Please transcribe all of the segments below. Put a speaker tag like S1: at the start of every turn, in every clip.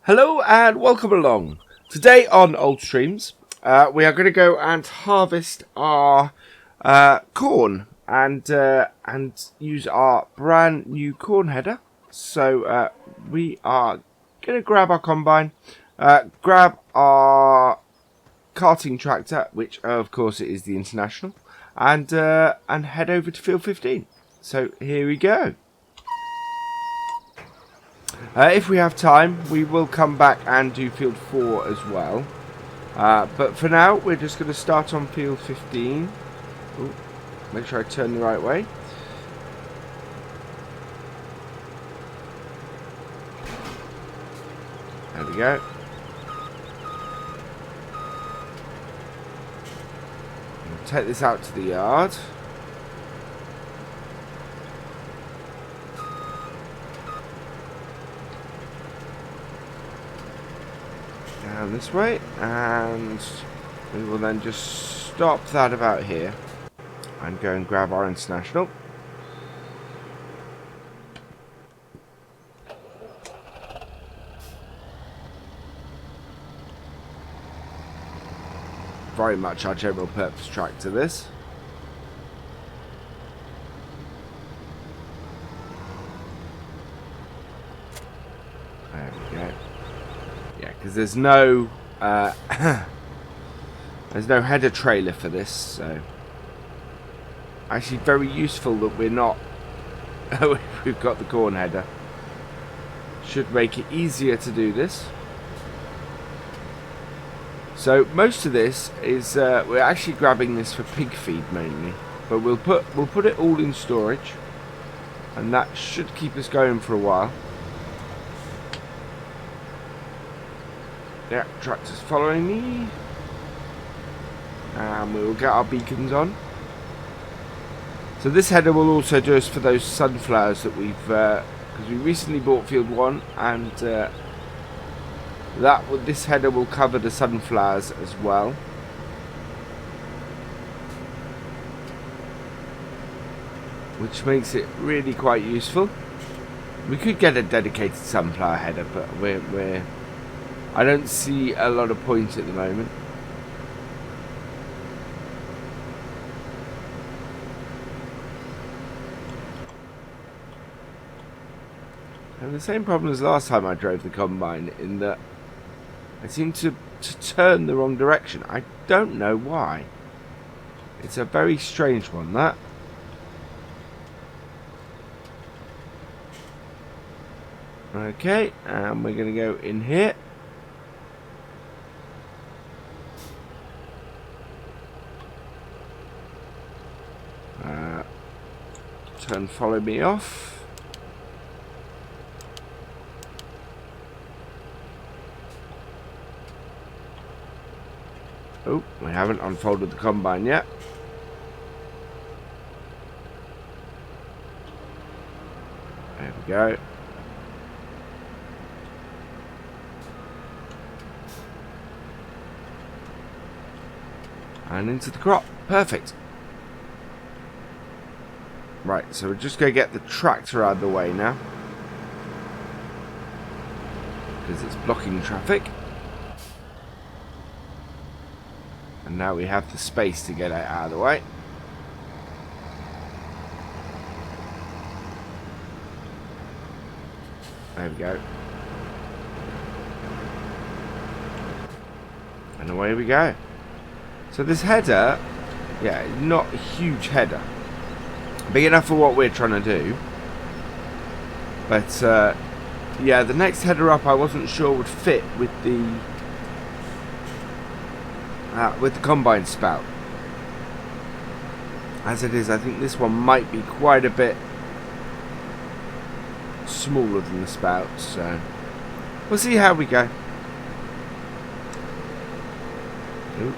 S1: Hello and welcome along. Today on Old Streams, we are going to go and harvest our corn and use our brand new corn header. So we are going to grab our combine, grab our carting tractor, which of course it is the International, and head over to field 15. So here we go. If we have time, we will come back and do field 4 as well. But for now, we're just going to start on field 15. Ooh, make sure I turn the right way. There we go. We'll take this out to the yard. Down this way, and we will then just stop that about here and go and grab our International. Very much our general purpose tractor, this. There we go. Yeah, because there's no there's no header trailer for this, so actually very useful that we're not we've got the corn header. Should make it easier to do this. So most of this is we're actually grabbing this for pig feed mainly, but we'll put it all in storage, and that should keep us going for a while. Yeah, tractor's following me. And we will get our beacons on. So this header will also do us for those sunflowers that we've... because we recently bought field 1, and this header will cover the sunflowers as well. Which makes it really quite useful. We could get a dedicated sunflower header, but I don't see a lot of point at the moment. And the same problem as last time I drove the combine, in that I seem to turn the wrong direction. I don't know why. It's a very strange one, that. Okay, and we're going to go in here. Turn follow me off. Oh, we haven't unfolded the combine yet. There we go. And into the crop. Perfect. Right, so we're just going to get the tractor out of the way now, because it's blocking traffic. And now we have the space to get it out of the way. There we go. And away we go. So this header, yeah, not a huge header. Big enough for what we're trying to do. But, yeah, the next header up I wasn't sure would fit with the combine spout. As it is, I think this one might be quite a bit smaller than the spout, so we'll see how we go. Ooh.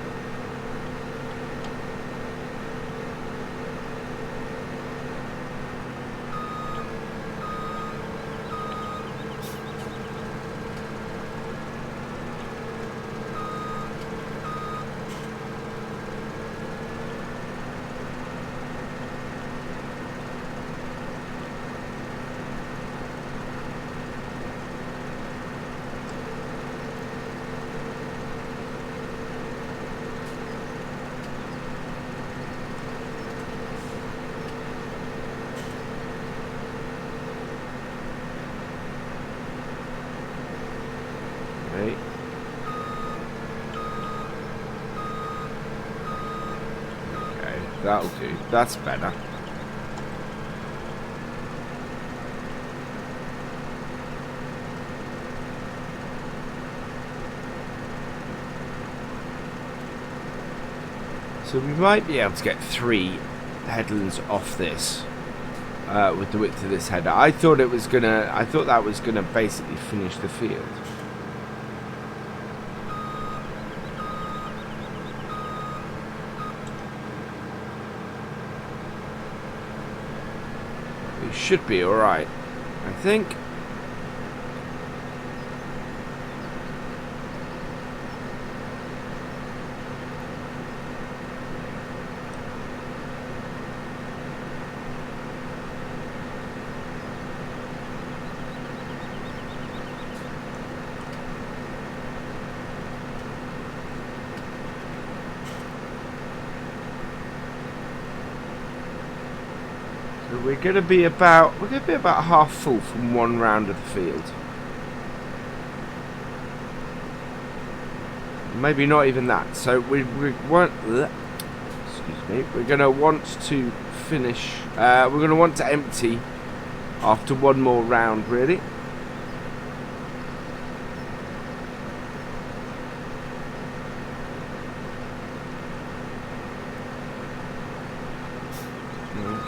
S1: Okay. Okay, that'll do. That's better. So we might be able to get 3 headlands off this with the width of this header. I thought that was gonna basically finish the field. We should be all right, I think. We're gonna be about half full from one round of the field. Maybe not even that. So we want. Excuse me. We're gonna want to finish. We're gonna want to empty after one more round, really.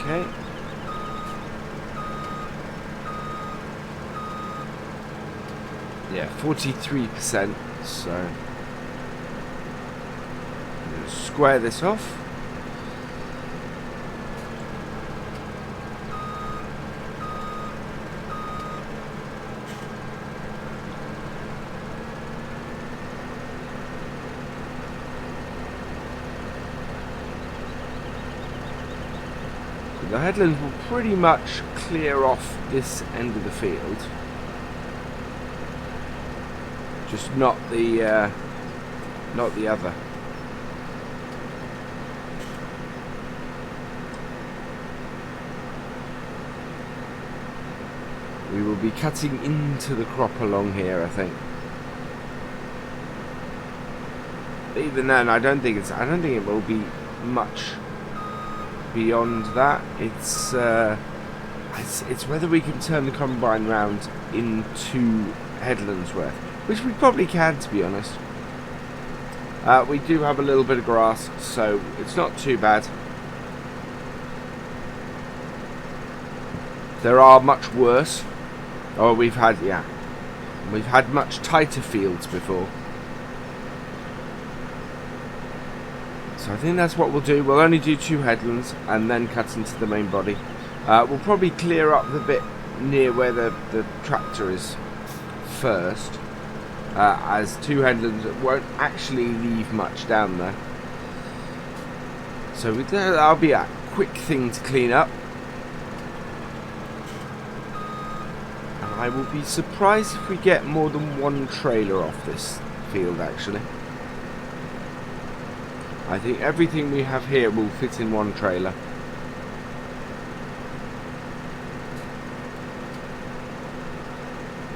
S1: Okay. Yeah, 43%, so square this off. So the headlands will pretty much clear off this end of the field. Just not the other. We will be cutting into the crop along here, I think. But even then, I don't think it will be much beyond that. It's whether we can turn the combine round into headlands worth. Which we probably can, to be honest. We do have a little bit of grass, so it's not too bad. There are much worse. Oh, we've had much tighter fields before. So I think that's what we'll do. We'll only do 2 headlands and then cut into the main body. We'll probably clear up the bit near where the tractor is first. As 2 headlands won't actually leave much down there. So that'll be a quick thing to clean up. And I will be surprised if we get more than 1 trailer off this field, actually. I think everything we have here will fit in 1 trailer.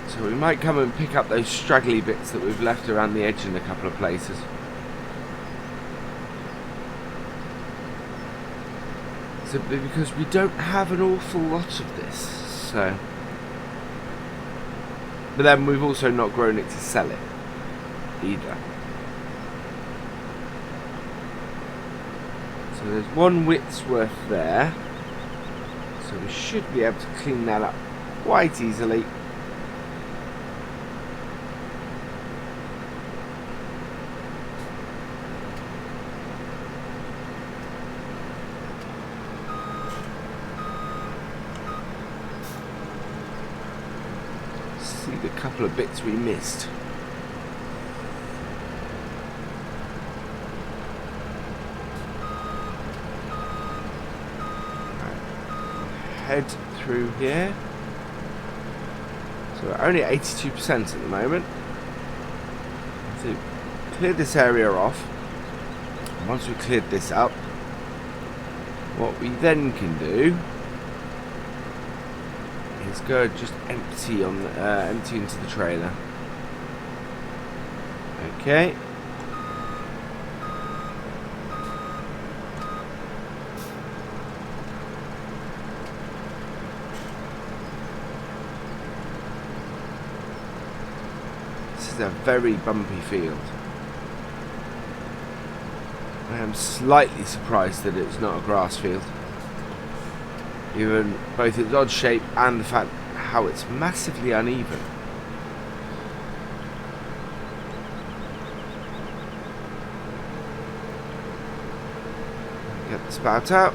S1: So we might come and pick up those straggly bits that we've left around the edge in a couple of places. Simply because we don't have an awful lot of this, so. But then we've also not grown it to sell it either. So there's 1 width's worth there. So we should be able to clean that up quite easily. A couple of bits we missed. Head through here. So we're only at 82% at the moment. So clear this area off. And once we've cleared this up, what we then can do is go just empty into the trailer. Okay. This is a very bumpy field. I am slightly surprised that it's not a grass field. Even both its odd shape and the fact how it's massively uneven. Get the spout out.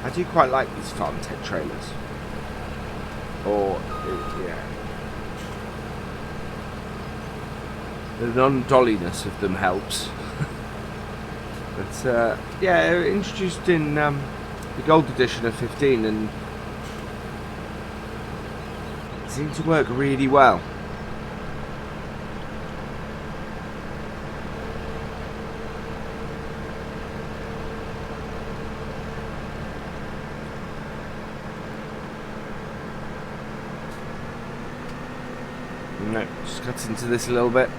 S1: I do quite like these farm tech trailers. Or, yeah. The non-dolliness of them helps. But, yeah, introduced in the gold edition of 15 and it seemed to work really well. No, just cut into this a little bit.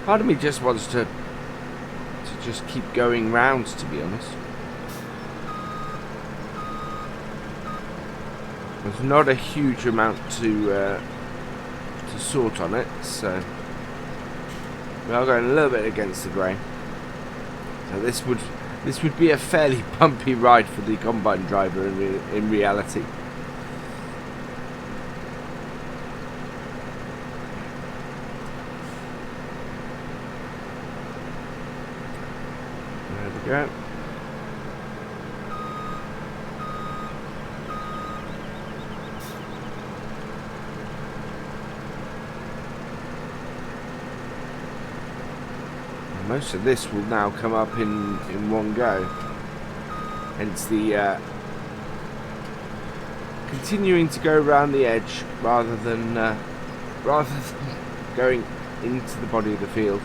S1: Part of me just wants to just keep going round, to be honest. There's not a huge amount to sort on it, so we are going a little bit against the grain. So this would be a fairly bumpy ride for the combine driver in reality. There we go. Most of this will now come up in one go. Hence the continuing to go around the edge rather than going into the body of the field.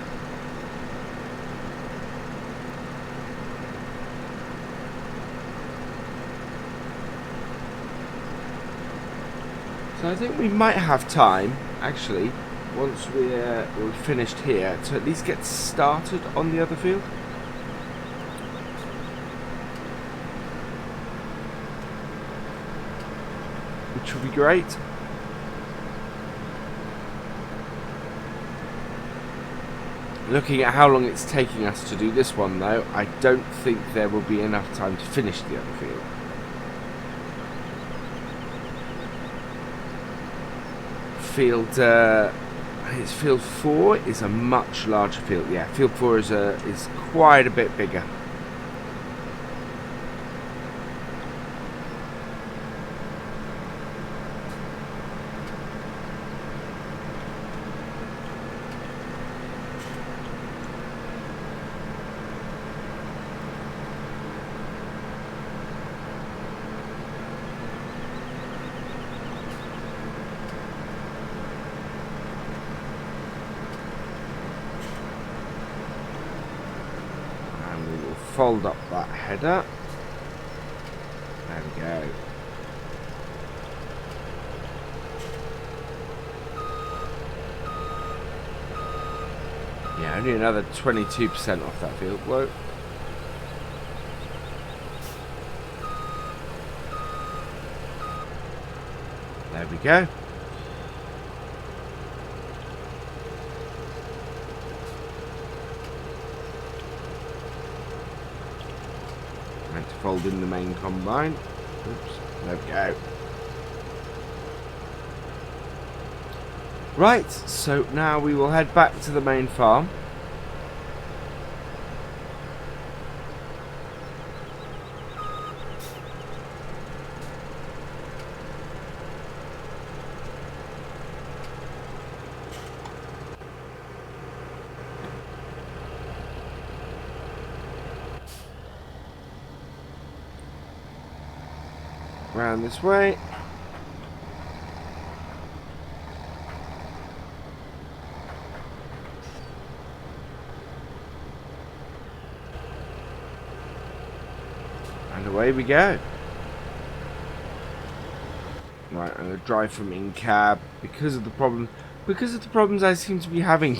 S1: So I think we might have time, actually, once we're finished here, to at least get started on the other field. Which will be great. Looking at how long it's taking us to do this one, though, I don't think there will be enough time to finish the other field. It's field 4 is a much larger field. Yeah, field 4 is quite a bit bigger. Fold up that header. There we go. Yeah, only another 22% off that field. Whoa. There we go. Fold in the main combine. Oops, there we go. Right, so now we will head back to the main farm. Round this way. And away we go. Right, I'm going to drive from in cab because of the problems I seem to be having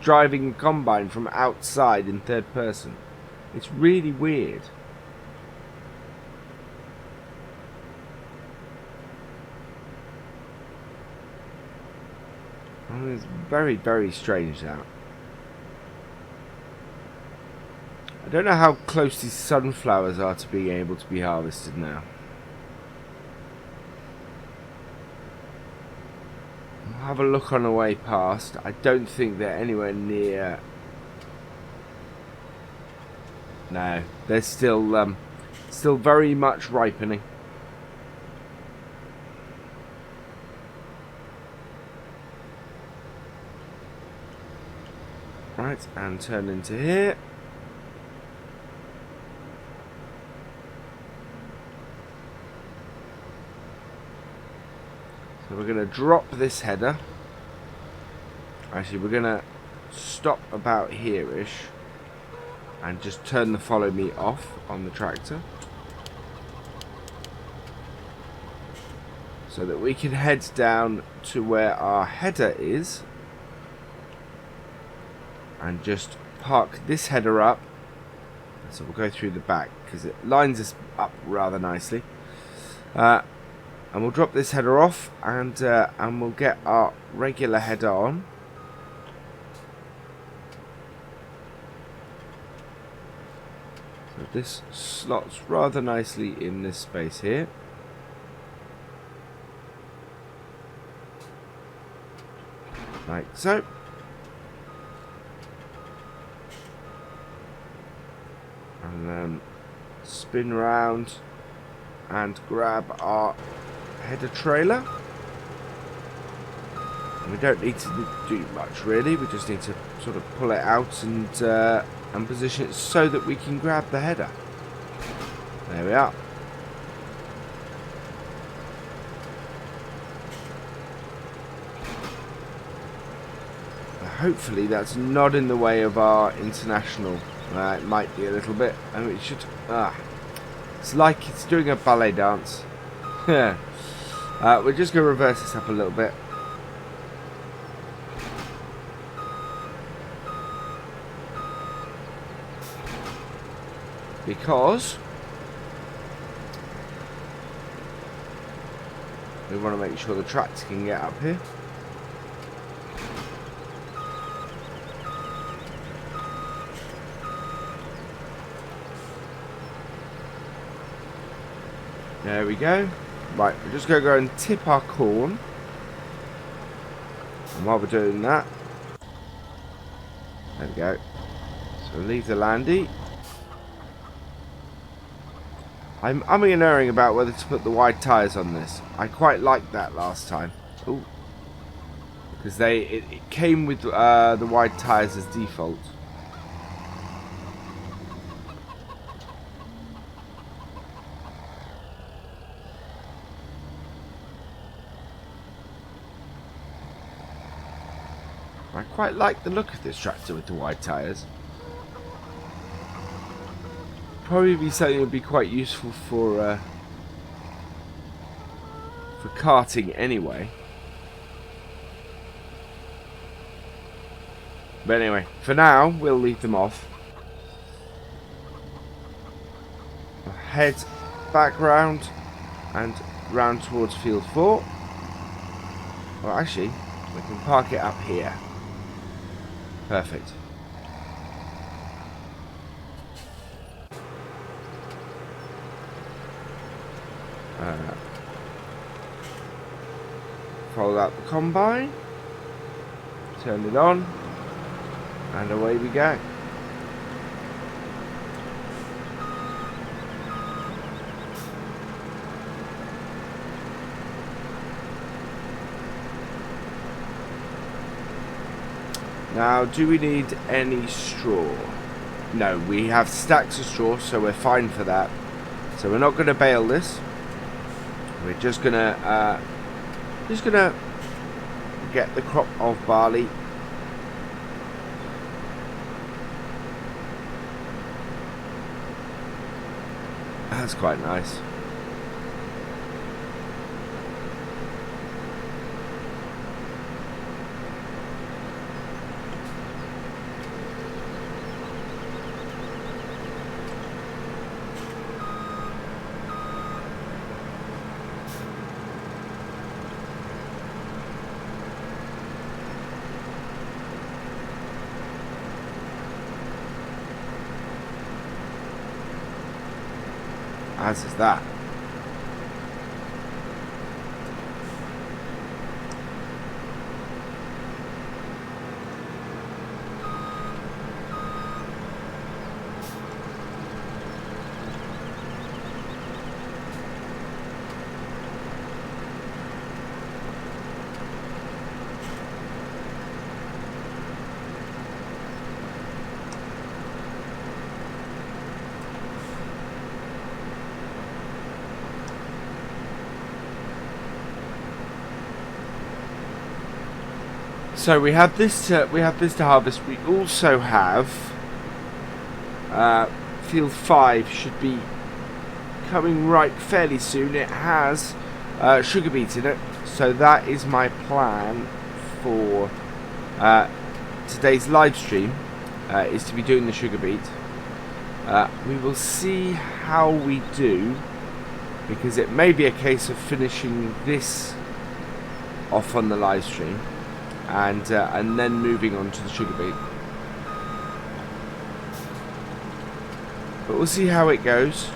S1: driving a combine from outside in third person. It's really weird. I mean, it's very, very strange that. I don't know how close these sunflowers are to being able to be harvested now. I'll have a look on the way past. I don't think they're anywhere near. No, they're still very much ripening. Right, and turn into here. So we're going to drop this header. Actually, we're going to stop about here-ish and just turn the follow me off on the tractor so that we can head down to where our header is and just park this header up. So we'll go through the back because it lines us up rather nicely. And we'll drop this header off and we'll get our regular header on. So this slots rather nicely in this space here. Like so. And then spin round and grab our header trailer. And we don't need to do much really, we just need to sort of pull it out and position it so that we can grab the header. There we are. Hopefully that's not in the way of our international. It might be a little bit. I mean, it should. It's like it's doing a ballet dance. Yeah. We're just going to reverse this up a little bit. Because we want to make sure the tractor can get up here. There we go. Right, we're just going to go and tip our corn. And while we're doing that, there we go. So leave the landy. I'm umming and erring about whether to put the wide tyres on this. I quite liked that last time. Ooh. Because it came with the wide tyres as default. I quite like the look of this tractor with the wide tyres. Probably be something that would be quite useful for karting anyway. But anyway, for now we'll leave them off. We'll head back round and round towards field 4. Well, actually, we can park it up here. Perfect. Fold out the combine, turn it on, and away we go. Now, do we need any straw? No, we have stacks of straw, so we're fine for that. So we're not going to bale this. We're just gonna get the crop of barley. That's quite nice. As is that. So we have this to harvest. We also have field 5 should be coming ripe fairly soon. It has sugar beet in it, so that is my plan for today's live stream. Is to be doing the sugar beet. We will see how we do, because it may be a case of finishing this off on the live stream. And then moving on to the sugar beet. But we'll see how it goes.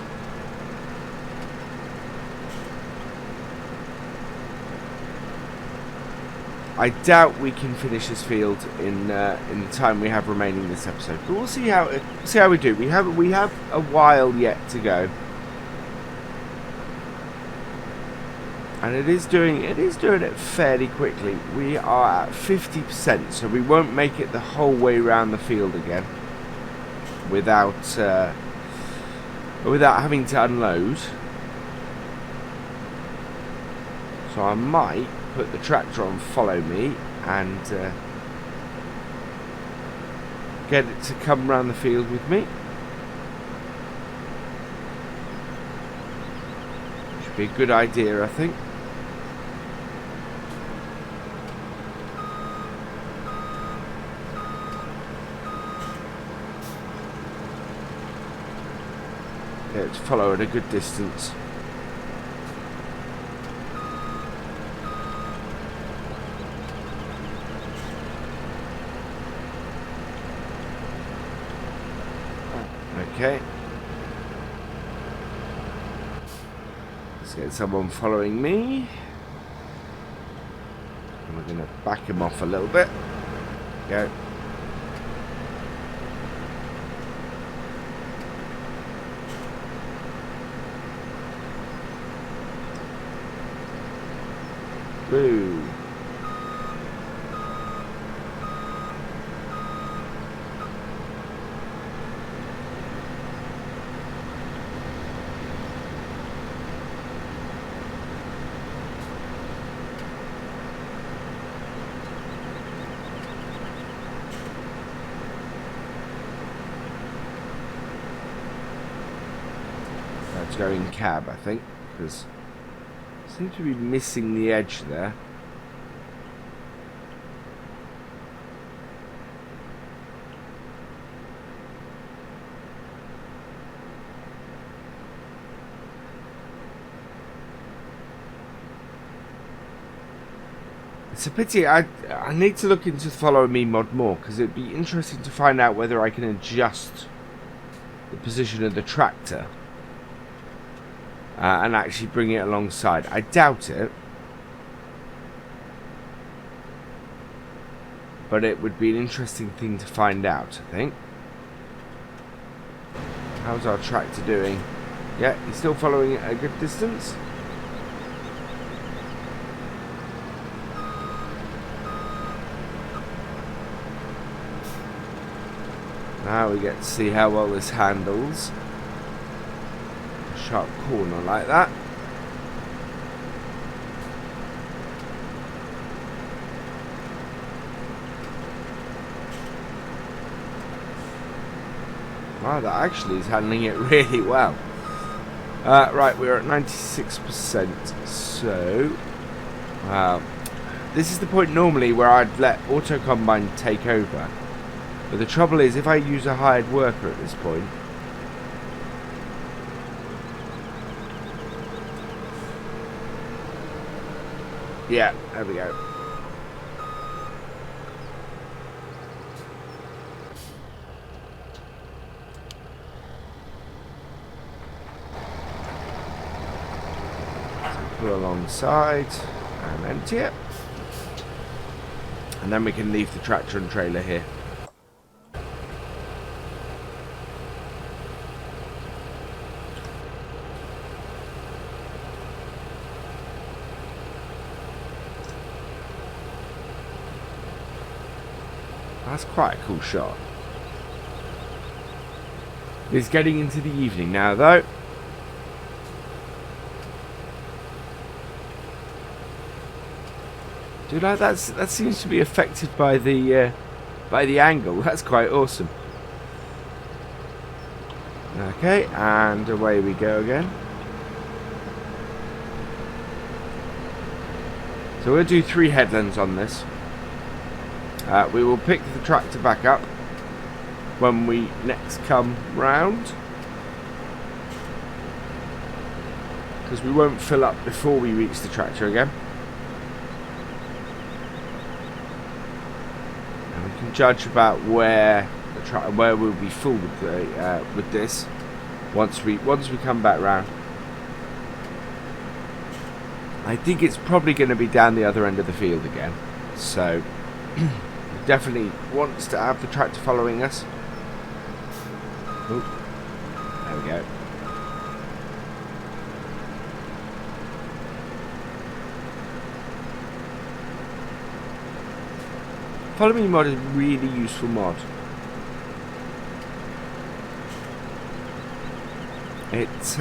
S1: I doubt we can finish this field in the time we have remaining this episode. But we'll see how we do. We have a while yet to go. And it is doing it fairly quickly. We are at 50%, so we won't make it the whole way around the field again without having to unload. So I might put the tractor on follow me and get it to come around the field with me. Should be a good idea, I think. To follow at a good distance. Okay. Let's get someone following me. And we're going to back him off a little bit. Go. Boo. That's going cab, I think, because seem to be missing the edge there. It's a pity. I need to look into Follow Me mod more, because it'd be interesting to find out whether I can adjust the position of the tractor and actually bring it alongside. I doubt it, but it would be an interesting thing to find out, I think. How's our tractor doing? Yeah, he's still following at a good distance. Now we get to see how well this handles a sharp corner like that. Wow, that actually is handling it really well. Right, we're at 96%. So, this is the point normally where I'd let Auto Combine take over. But the trouble is, if I use a hired worker at this point, yeah, there we go. Pull alongside and empty it, and then we can leave the tractor and trailer here. That's quite a cool shot. It's getting into the evening now, though. Dude, that seems to be affected by the angle. That's quite awesome. Okay, and away we go again. So we'll do 3 headlands on this. We will pick the tractor back up when we next come round, because we won't fill up before we reach the tractor again. And we can judge about where we'll be full with this once we come back round. I think it's probably going to be down the other end of the field again, so definitely wants to have the tractor following us. Ooh, there we go. Follow Me mod is a really useful mod. It's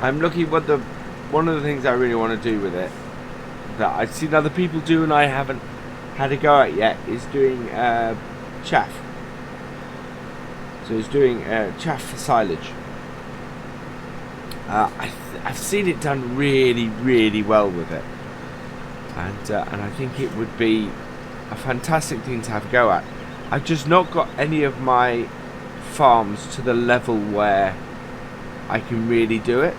S1: I'm looking one of the things I really want to do with it, that I've seen other people do and I haven't had a go at yet, is doing chaff. So it's doing chaff for silage. I've seen it done really, really well with it, and I think it would be a fantastic thing to have a go at. I've just not got any of my farms to the level where I can really do it,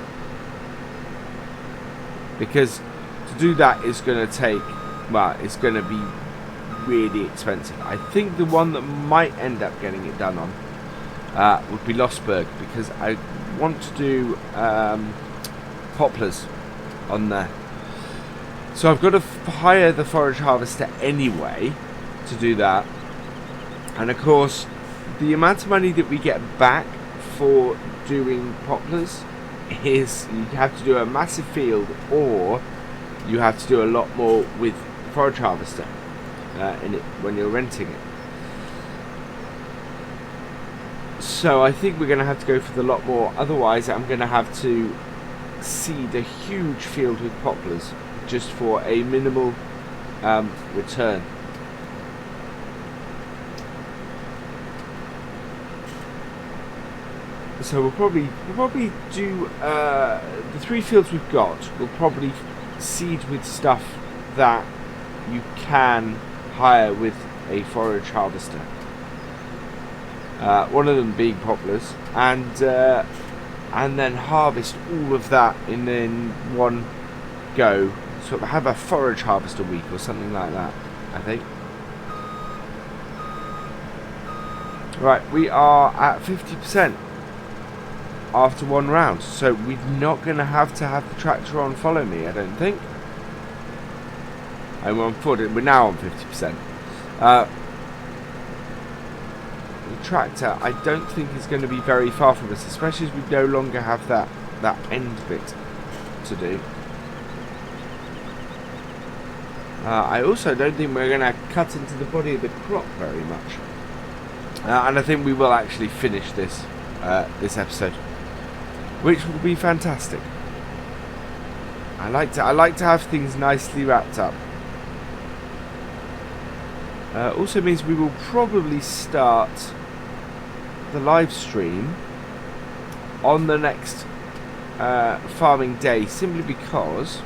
S1: because to do that is going to take, well, it's going to be really expensive. I think the one that might end up getting it done on would be Losberg, because I want to do poplars on there. So I've got to hire the forage harvester anyway to do that. And of course, the amount of money that we get back for doing poplars is, you have to do a massive field, or you have to do a lot more with forage harvester in it when you're renting it. So I think we're going to have to go for the lot more. Otherwise, I'm going to have to seed a huge field with poplars just for a minimal return. So we'll probably do the 3 fields we've got. We'll probably seed with stuff that you can hire with a forage harvester. One of them being poplars, and then harvest all of that in one go. Sort of have a forage harvester week or something like that, I think. Right, we are at 50% after one round, so we're not going to have the tractor on Follow Me, I don't think. We're now on 50%. The tractor, I don't think is going to be very far from us, especially as we no longer have that end bit to do. I also don't think we're going to cut into the body of the crop very much, and I think we will actually finish this episode, which will be fantastic. I like to have things nicely wrapped up. Also means we will probably start the live stream on the next farming day, simply because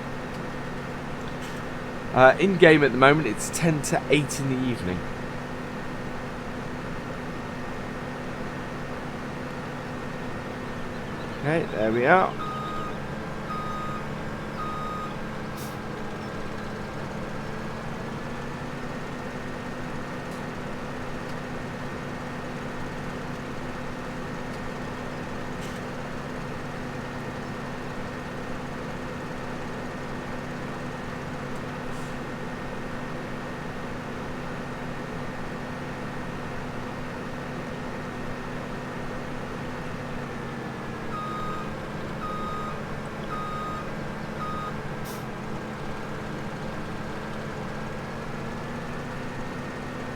S1: in game at the moment it's 10 to 8 in the evening. Okay, there we are.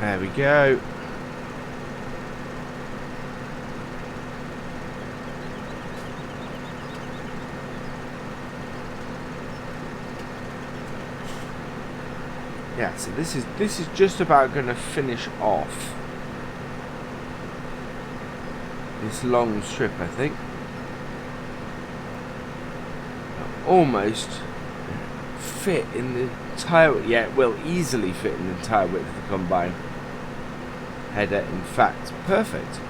S1: There we go. Yeah, so this is just about going to finish off this long strip, I think. Almost fit in the entire, yeah, it will easily fit in the entire width of the combine header. In fact, perfect.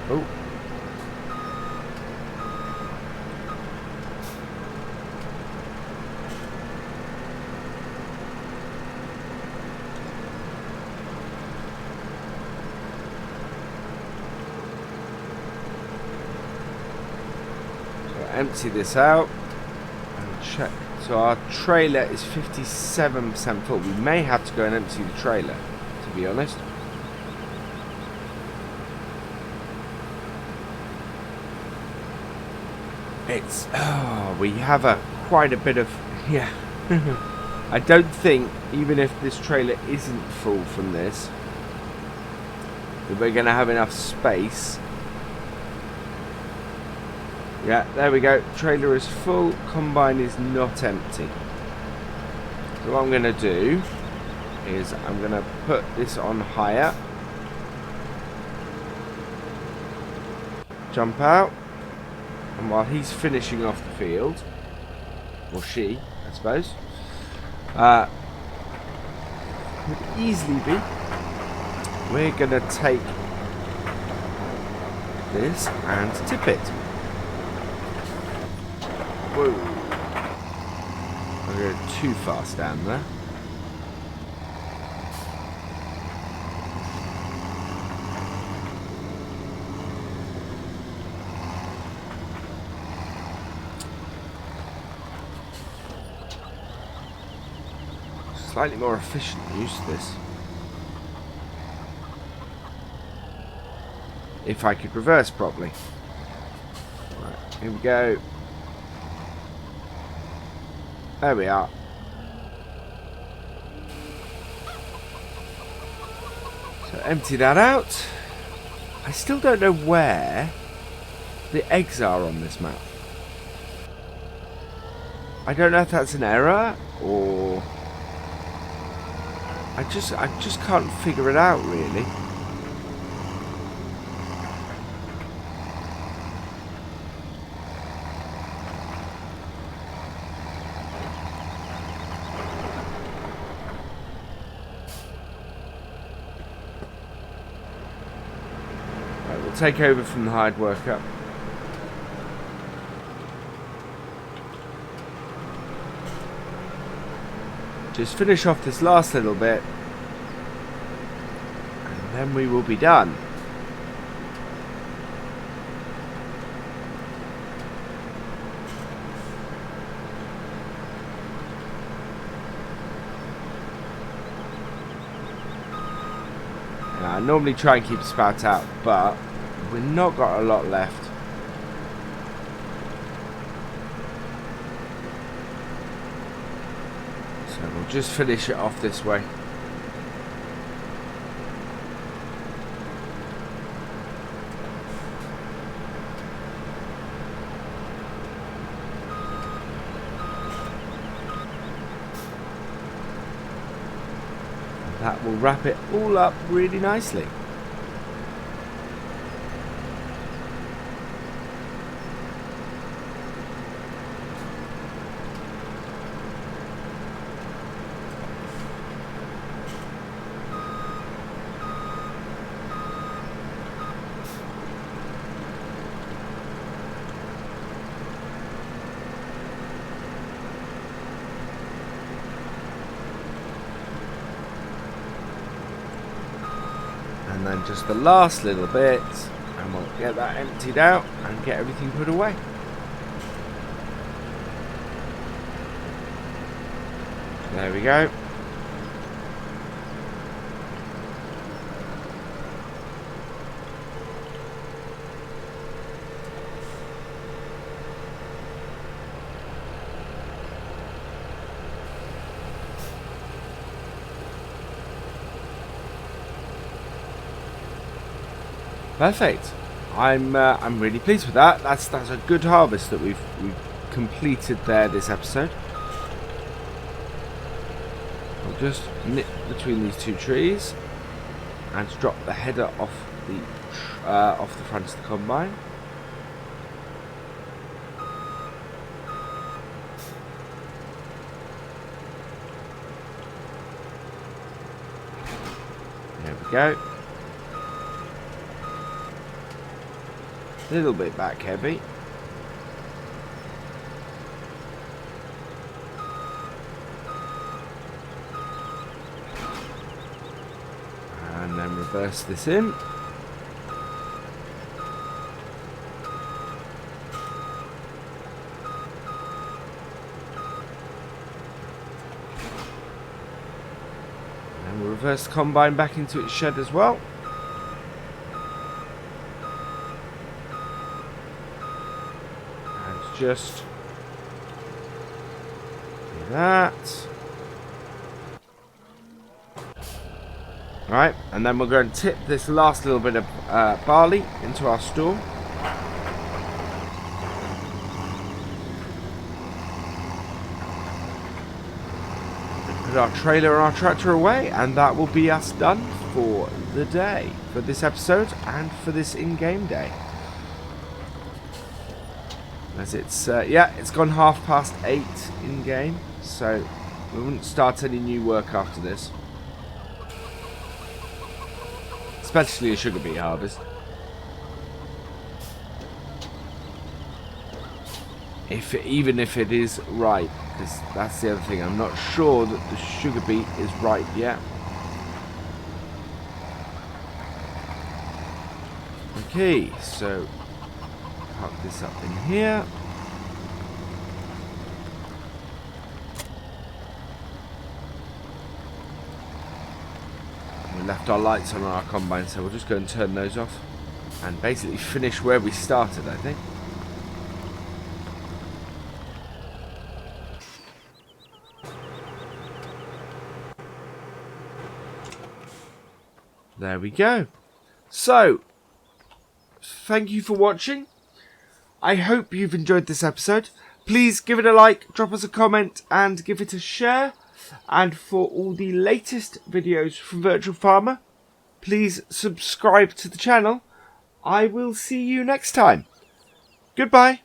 S1: Oh. Empty this out and check. So our trailer is 57% full. We may have to go and empty the trailer, to be honest. It's we have quite a bit of, yeah. I don't think, even if this trailer isn't full from this, that we're going to have enough space. Yeah, there we go. Trailer is full. Combine is not empty. So what I'm going to do is I'm going to put this on higher. Jump out. And while he's finishing off the field, or she, I suppose, could easily be, we're going to take this and tip it. Whoa. I'm going too fast down there. Slightly more efficient use of this. If I could reverse properly. Right, here we go. There we are. So empty that out. I still don't know where the eggs are on this map. I don't know if that's an error or I just can't figure it out really. Take over from the hired worker. Just finish off this last little bit and then we will be done. Now, I normally try and keep the spout out, but we've not got a lot left. So we'll just finish it off this way. that will wrap it all up really nicely. And then just the last little bit, and we'll get that emptied out and get everything put away. There we go. Perfect. I'm really pleased with that. That's a good harvest that we've completed there this episode. I'll just nip between these two trees and drop the header off the front of the combine. There we go. A little bit back heavy. And then reverse this in. And we'll reverse the combine back into its shed as well. Just do that. Right, and then we're going to tip this last little bit of barley into our store. Put our trailer and our tractor away, and that will be us done for the day, for this episode and for this in-game day. As it's it's gone 8:30 in game, so we wouldn't start any new work after this, especially a sugar beet harvest. Even if it is ripe, because that's the other thing. I'm not sure that the sugar beet is ripe yet. Okay, so park this up in here. We left our lights on our combine, so we'll just go and turn those off and basically finish where we started, I think. There we go. So, thank you for watching. I hope you've enjoyed this episode. Please give it a like, drop us a comment, and give it a share. And for all the latest videos from Virtual Farmer, please subscribe to the channel. I will see you next time. Goodbye.